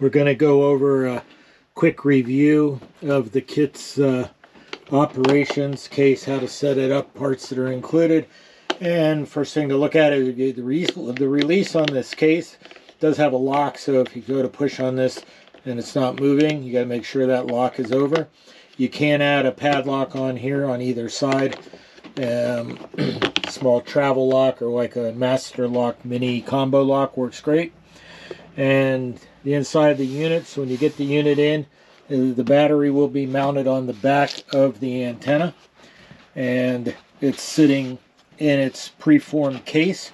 We're going to go over a quick review of the kit's operations case, how to set it up, parts that are included. And first thing to look at is the release on this case. It does have a lock, so if you go to push on this and it's not moving, you got to make sure that lock is over. You can add a padlock on here on either side. Small travel lock or like a master lock mini combo lock works great. And the inside of the unit, so when you get the unit in, the battery will be mounted on the back of the antenna, and it's sitting in its preformed case.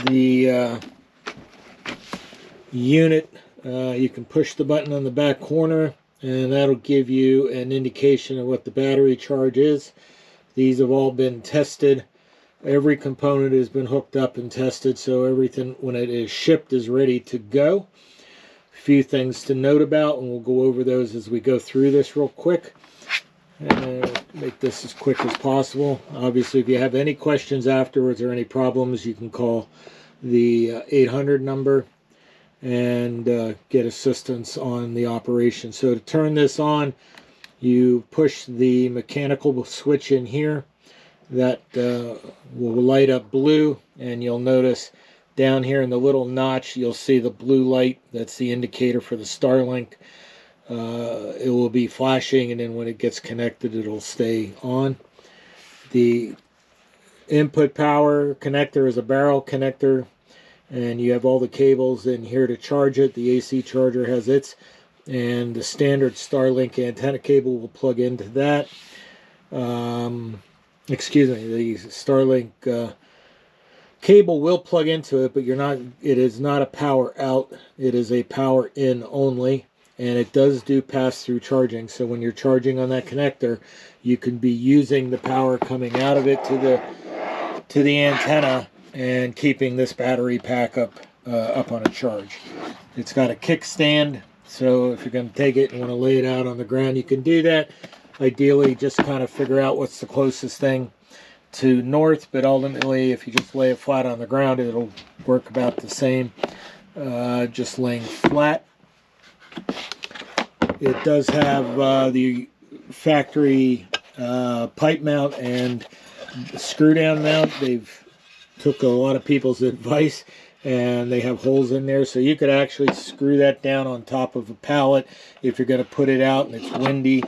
The unit, you can push the button on the back corner and that'll give you an indication of what the battery charge is. These have all been tested. Every component has been hooked up and tested, so everything when it is shipped is ready to go. A few things to note about, and we'll go over those as we go through this real quick. And make this as quick as possible. Obviously, if you have any questions afterwards or any problems, you can call the 800 number and get assistance on the operation. So to turn this on, you push the mechanical switch in here. That will light up blue, and you'll notice down here in the little notch you'll see the blue light. That's the indicator for the Starlink. It will be flashing, and then when it gets connected it'll stay on. The input power connector is a barrel connector, and you have all the cables in here to charge it. The AC charger has its, and the standard Starlink antenna cable will plug into that. Excuse me, the Starlink cable will plug into it, but it is not a power out, it is a power in only, and it does do pass-through charging. So when you're charging on that connector, you can be using the power coming out of it to the antenna and keeping this battery pack up on a charge. It's got a kickstand, so if you're going to take it and want to lay it out on the ground, you can do that. Ideally, just kind of figure out what's the closest thing to north, but ultimately, if you just lay it flat on the ground, it'll work about the same, just laying flat. It does have the factory pipe mount and screw down mount. They've took a lot of people's advice, and they have holes in there, so you could actually screw that down on top of a pallet if you're going to put it out and it's windy.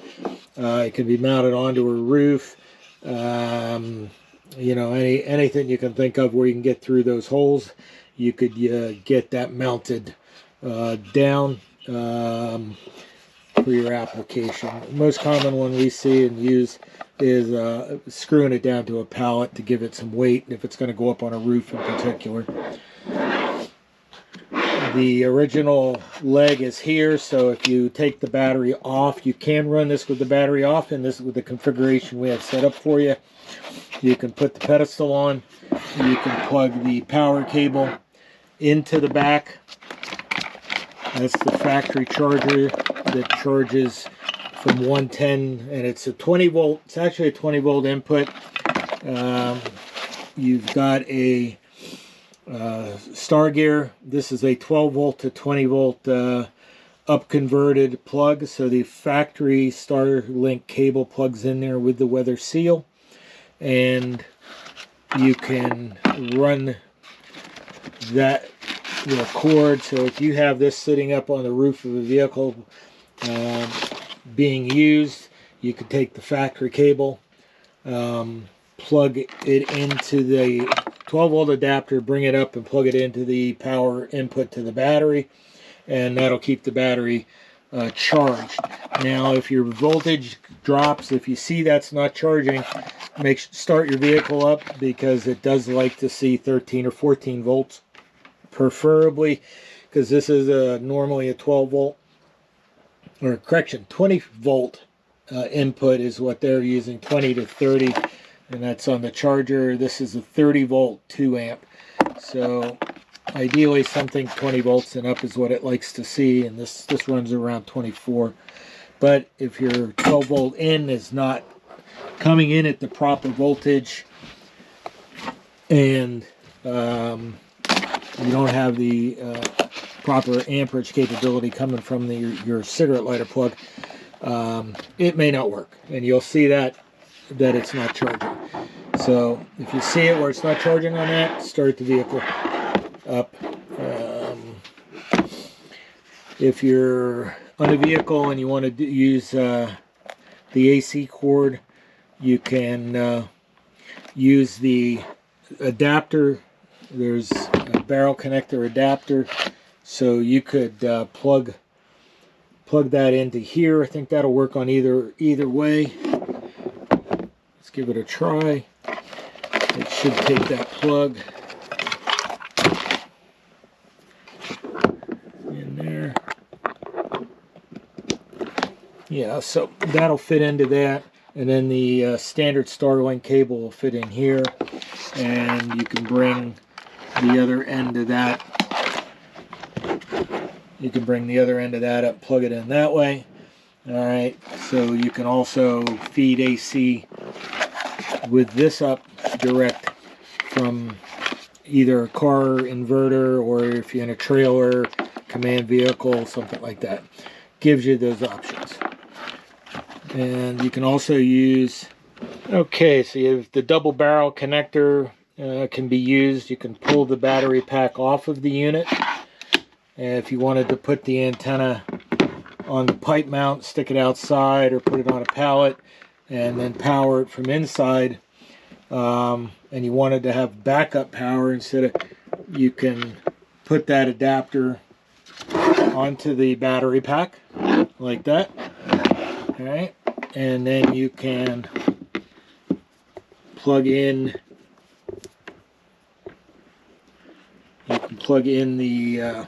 It can be mounted onto a roof. You know, anything you can think of where you can get through those holes, you could get that mounted down for your application. The most common one we see and use is screwing it down to a pallet to give it some weight if it's going to go up on a roof in particular. The original leg is here, so if you take the battery off, you can run this with the battery off, and this is with the configuration we have set up for you. You can put the pedestal on, you can plug the power cable into the back. That's the factory charger that charges from 110, and it's a 20 volt, it's actually a 20 volt input. You've got a Star Gear. This is a 12 volt to 20 volt up converted plug, so the factory Starlink cable plugs in there with the weather seal, and you can run that cord. So if you have this sitting up on the roof of a vehicle being used, you could take the factory cable, plug it into the 12 volt adapter, bring it up and plug it into the power input to the battery, and that'll keep the battery charged. Now if your voltage drops, if you see that's not charging, start your vehicle up, because it does like to see 13 or 14 volts preferably, because this is normally a 12 volt, or correction, 20 volt input is what they're using, 20 to 30, and that's on the charger. This is a 30 volt 2 amp, so ideally something 20 volts and up is what it likes to see, and this runs around 24. But if your 12 volt in is not coming in at the proper voltage, and you don't have the proper amperage capability coming from your cigarette lighter plug, it may not work, and you'll see that it's not charging. So if you see it where it's not charging on that, start the vehicle up. If you're on a vehicle and you want to use the AC cord, you can use the adapter. There's a barrel connector adapter, so you could plug that into here. I think that'll work on either way. Let's give it a try. It should take that plug in there. Yeah, so that'll fit into that, and then the standard Starlink cable will fit in here, and you can bring the other end of that. You can bring the other end of that up, plug it in that way. All right, so you can also feed AC with this up direct from either a car inverter, or if you're in a trailer, command vehicle, something like that. Gives you those options. And you can also use, okay, so you have the double barrel connector can be used. You can pull the battery pack off of the unit. And if you wanted to put the antenna on the pipe mount, stick it outside, or put it on a pallet and then power it from inside, and you wanted to have backup power instead of, you can put that adapter onto the battery pack like that. All right, and then you can plug in the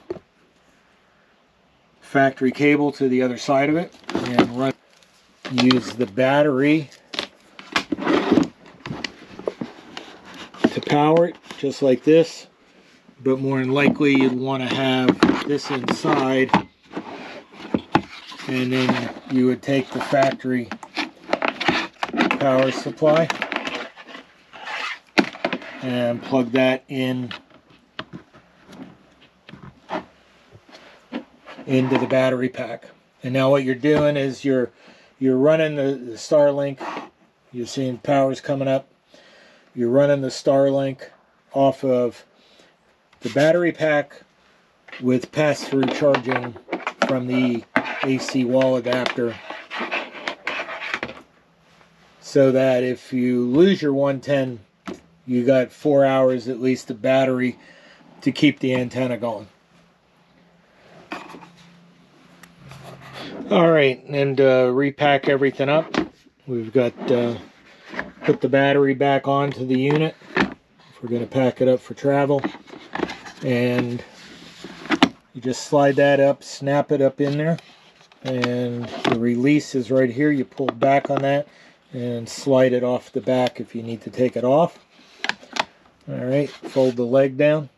factory cable to the other side of it and use the battery to power it, just like this. But more than likely you'd want to have this inside, and then you would take the factory power supply and plug that into the battery pack. And now what you're doing is you're running the Starlink. You're seeing power's coming up. You're running the Starlink off of the battery pack with pass-through charging from the AC wall adapter, so that if you lose your 110, you got 4 hours at least of battery to keep the antenna going. Alright, and repack everything up. We've got put the battery back onto the unit if we're going to pack it up for travel, and you just slide that up, snap it up in there, and the release is right here. You pull back on that and slide it off the back if you need to take it off. Alright, fold the leg down.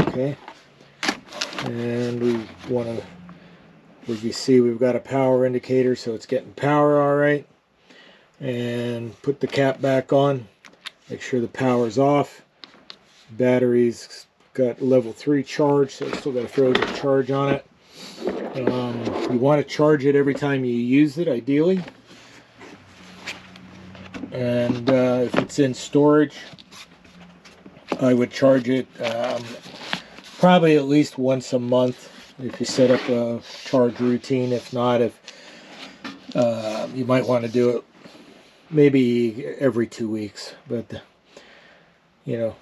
Okay, and we want to, as you see, we've got a power indicator, so it's getting power all right. And put the cap back on, make sure the power's off. Battery's got level 3 charge, so it's still got a frozen charge on it. You want to charge it every time you use it, ideally. And if it's in storage, I would charge it probably at least once a month if you set up a charge routine. If not, you might want to do it maybe every 2 weeks. But you know,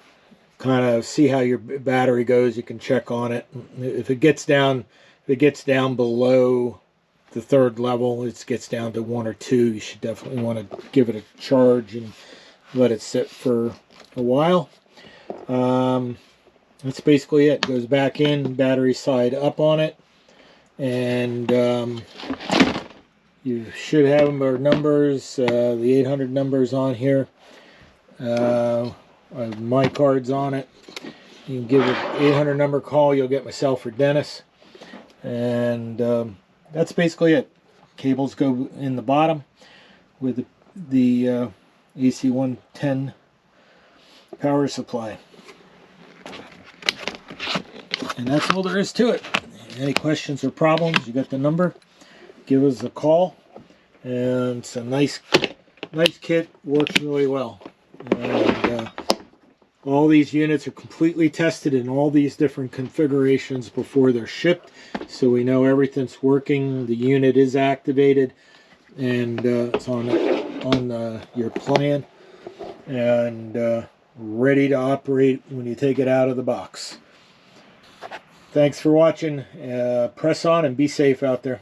kind of see how your battery goes. You can check on it. If it gets down below the 3rd level, it gets down to 1 or 2, you should definitely want to give it a charge and let it sit for a while. That's basically it. Goes back in, battery side up on it, and you should have our numbers, the 800 numbers on here. My card's on it. You can give an 800 number call. You'll get myself or Dennis, and that's basically it. Cables go in the bottom with the AC 110 power supply. And that's all there is to it. Any questions or problems, you got the number. Give us a call. And it's a nice kit, works really well. And all these units are completely tested in all these different configurations before they're shipped, so we know everything's working, the unit is activated, and it's on your plan, and ready to operate when you take it out of the box. Thanks for watching. Press on and be safe out there.